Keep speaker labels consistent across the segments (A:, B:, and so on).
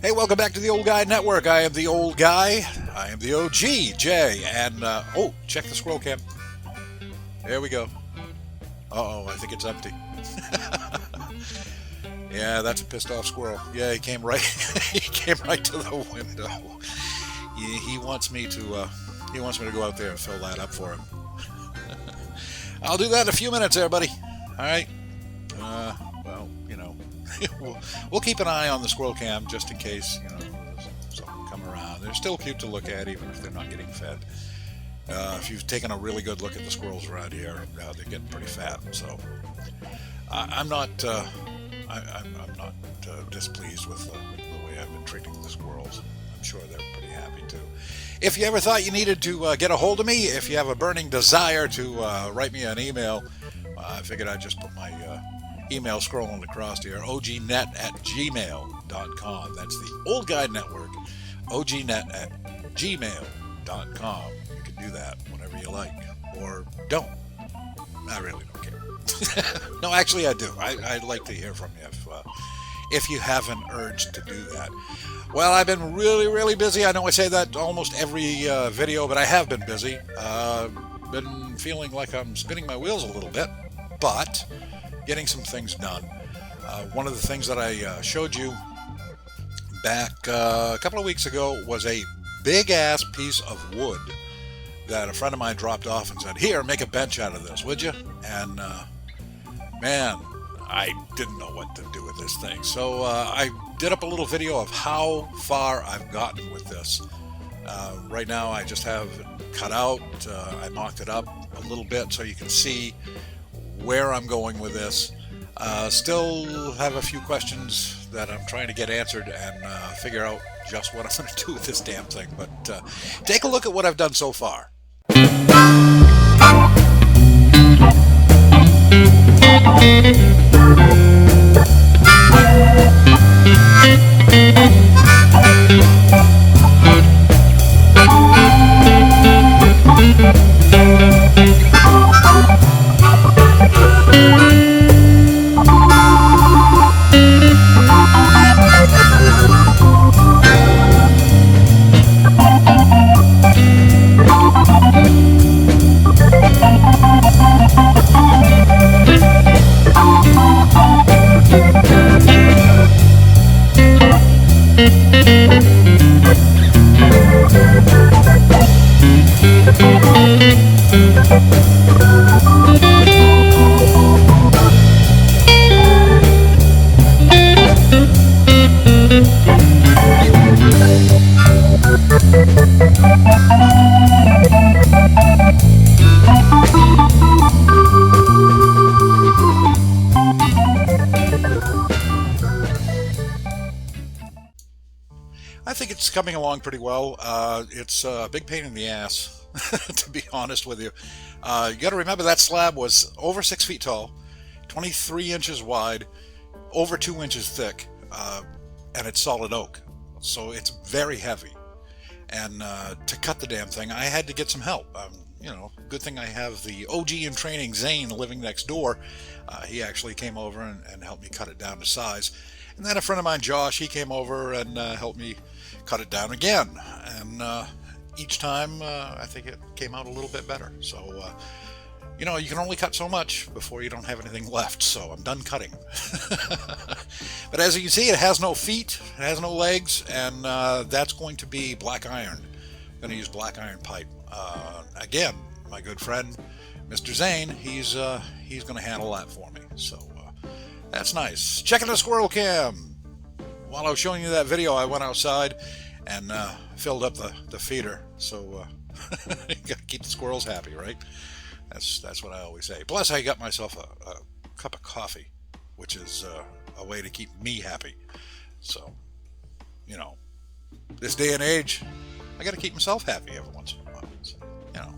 A: Hey, welcome back to the Old Guy Network. I am the Old Guy. I am the OG, Jay. And, oh, check the squirrel cam. There we go. Uh-oh, I think it's empty. Yeah, that's a pissed off squirrel. Yeah, he came right he came right to the window. He wants me to go out there and fill that up for him. I'll do that in a few minutes there, buddy. All right. Well, you know, we'll keep an eye on the squirrel cam just in case, you know, something come around. They're still cute to look at even if they're not getting fed. If you've taken a really good look at the squirrels around here, they're getting pretty fat. So I'm not displeased with the way I've been treating the squirrels. I'm sure they're pretty happy too. If you ever thought you needed to get a hold of me, if you have a burning desire to write me an email, I figured I'd just put my email scrolling across here, ognet@gmail.com. That's the Old Guy Network, ognet@gmail.com. You can do that whenever you like, or don't. I really don't care. No, actually I do. I'd like to hear from you if you have an urge to do that. Well, I've been really, really busy. I know I say that almost every video, but I have been busy. Been feeling like I'm spinning my wheels a little bit, but getting some things done. One of the things that I showed you back a couple of weeks ago was a big-ass piece of wood that a friend of mine dropped off and said, "Here, make a bench out of this, would you?" And man, I didn't know what to do with this thing. So I did up a little video of how far I've gotten with this. Right now I just have it cut out. I mocked it up a little bit so you can see where I'm going with this. Still have a few questions that I'm trying to get answered and figure out just what I'm going to do with this damn thing. But take a look at what I've done so far. I think it's coming along pretty well. It's a big pain in the ass, to be honest with you. You got to remember that slab was over 6 feet tall, 23 inches wide, over 2 inches thick, and it's solid oak. So it's very heavy. And to cut the damn thing, I had to get some help. You know, good thing I have the OG in training, Zane, living next door. He actually came over and helped me cut it down to size. And then a friend of mine, Josh, he came over and helped me cut it down again. And each time, I think it came out a little bit better. So, you know, you can only cut so much before you don't have anything left. So I'm done cutting. But as you can see, it has no feet, it has no legs, and that's going to be black iron. I'm going to use black iron pipe. Again, my good friend, Mr. Zane, he's going to handle that for me. So that's nice. Checking the squirrel cam. While I was showing you that video, I went outside and filled up the feeder. So you got to keep the squirrels happy, right? That's what I always say. Plus, I got myself a cup of coffee, which is a way to keep me happy. So, you know, this day and age, I got to keep myself happy every once in a while. So, you know,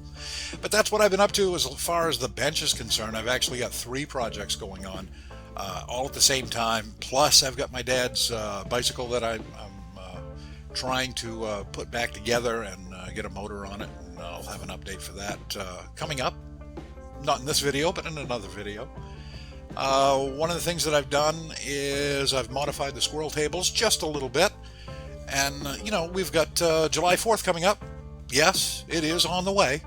A: but that's what I've been up to as far as the bench is concerned. I've actually got 3 projects going on. All at the same time. Plus, I've got my dad's bicycle that I'm trying to put back together and get a motor on it. And I'll have an update for that coming up. Not in this video, but in another video. One of the things that I've done is I've modified the squirrel tables just a little bit. And, we've got July 4th coming up. Yes, it is on the way.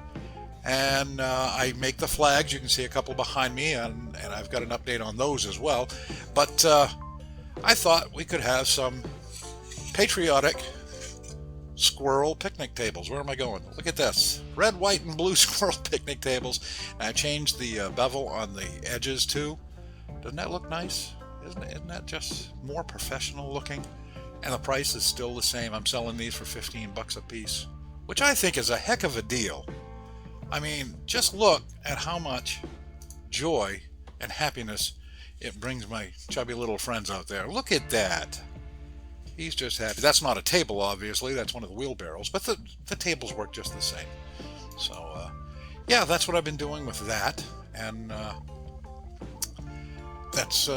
A: And I make the flags. You can see a couple behind me, and I've got an update on those as well. But I thought we could have some patriotic squirrel picnic tables. Where am I going? Look at this. Red, white, and blue squirrel picnic tables. And I changed the bevel on the edges too. Doesn't that look nice? Isn't that just more professional looking? And the price is still the same. I'm selling these for 15 bucks a piece, which I think is a heck of a deal. I mean, just look at how much joy and happiness it brings my chubby little friends out there. Look at that. He's just happy. That's not a table, obviously. That's one of the wheelbarrows, but the tables work just the same. So, yeah, that's what I've been doing with that, and that's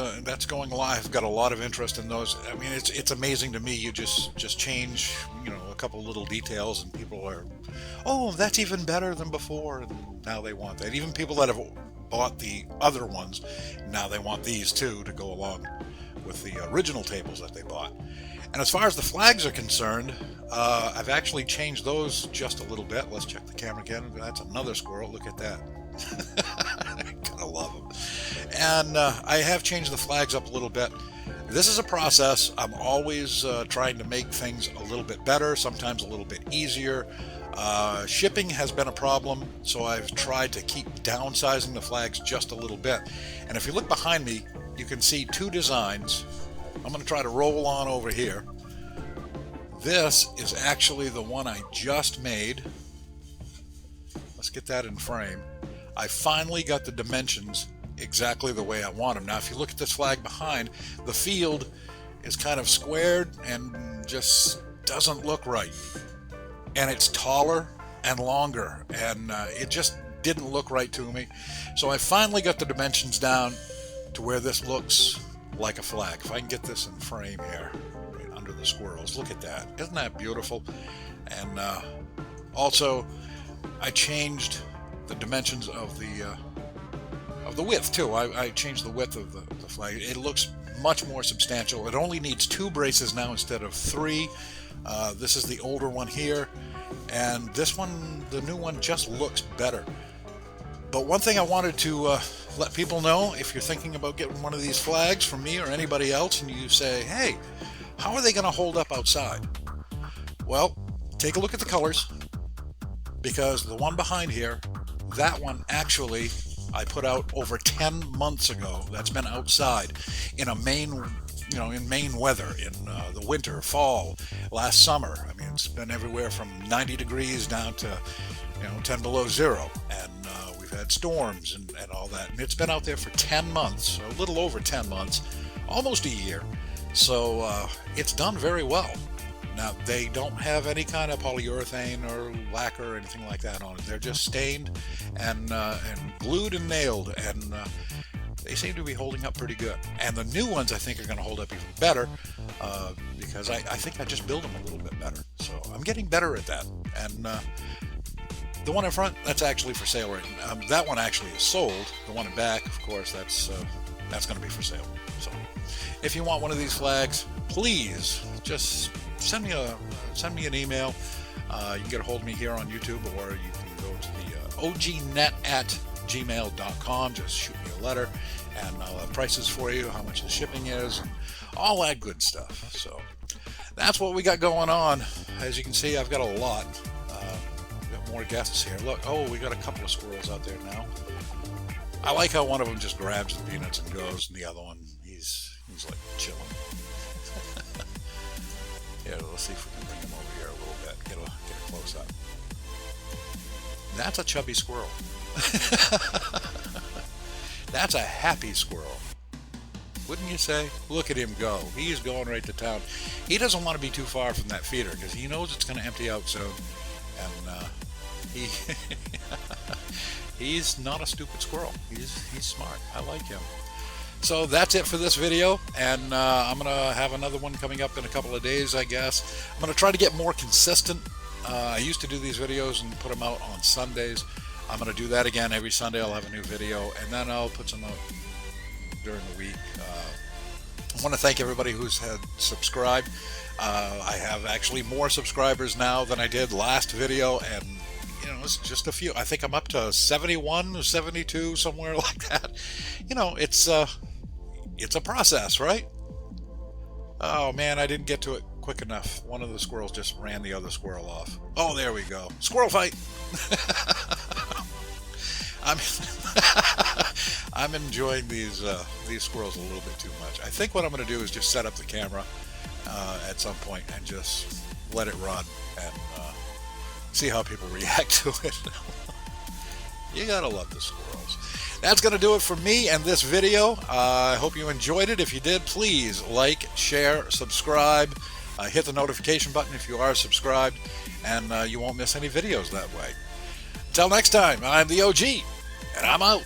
A: going live. I've got a lot of interest in those. I mean, it's amazing to me. You just change, a couple little details, and people are, oh, that's even better than before, and now they want that. Even people that have bought the other ones, now they want these too to go along with the original tables that they bought. And as far as the flags are concerned, I've actually changed those just a little bit. Let's check the camera again. That's another squirrel. Look at that. I gotta love them. And I have changed the flags up a little bit. This is a process. I'm always trying to make things a little bit better, sometimes a little bit easier. Shipping has been a problem, so I've tried to keep downsizing the flags just a little bit. And if you look behind me, you can see two designs. I'm going to try to roll on over here. This is actually the one I just made. Let's get that in frame. I finally got the dimensions exactly the way I want them. Now, if you look at this flag behind, the field is kind of squared and just doesn't look right. And it's taller and longer, and it just didn't look right to me. So I finally got the dimensions down to where this looks like a flag. If I can get this in frame here, right under the squirrels, look at that. Isn't that beautiful? And also, I changed the dimensions of the width too. I changed the width of the flag. It looks much more substantial. It only needs 2 braces now instead of 3. This is the older one here, and this one, the new one, just looks better. But one thing I wanted to let people know, if you're thinking about getting one of these flags from me or anybody else, and you say, hey, how are they going to hold up outside? Well, take a look at the colors, because the one behind here, that one actually I put out over 10 months ago. That's been outside in a Maine weather, in the winter, fall, last summer. I mean, it's been everywhere from 90 degrees down to 10 below zero, and we've had storms and all that, and it's been out there for 10 months, a little over 10 months, almost a year. So it's done very well. Now, they don't have any kind of polyurethane or lacquer or anything like that on it. They're just stained and glued and nailed, and they seem to be holding up pretty good. And the new ones, I think, are going to hold up even better, because I think I just build them a little bit better. So I'm getting better at that. And the one in front, that's actually for sale right now. That one actually is sold. The one in back, of course, that's going to be for sale. So if you want one of these flags, please just send me an email. You can get a hold of me here on YouTube, or you can go to the ognet@gmail.com. Just shoot me a letter, and I'll have prices for you, how much the shipping is, and all that good stuff. So that's what we got going on. As you can see, I've got a lot. We've got more guests here. Look, we got a couple of squirrels out there now. I like how one of them just grabs the peanuts and goes, and the other one, he's like chilling. Yeah, let's see if we can bring him over here a little bit. Get a close up. That's a chubby squirrel. That's a happy squirrel. Wouldn't you say? Look at him go. He's going right to town. He doesn't want to be too far from that feeder because he knows it's going to empty out soon. And he's not a stupid squirrel. He's smart. I like him. So that's it for this video, and I'm going to have another one coming up in a couple of days, I guess. I'm going to try to get more consistent. I used to do these videos and put them out on Sundays. I'm going to do that again. Every Sunday I'll have a new video, and then I'll put some out during the week. want to thank everybody who's had subscribed. I have actually more subscribers now than I did last video, and you know, it's just a few. I think I'm up to 71 or 72, somewhere like that. You know, it's a process, right? Oh man, I didn't get to it quick enough. One of the squirrels just ran the other squirrel off. Oh, there we go. Squirrel fight. I'm I'm enjoying these squirrels a little bit too much. I think what I'm going to do is just set up the camera at some point and just let it run and see how people react to it. You gotta love the squirrels. That's going to do it for me and this video. I hope you enjoyed it. If you did, please like, share, subscribe, hit the notification button if you are subscribed, and you won't miss any videos that way. Until next time, I'm the OG, and I'm out.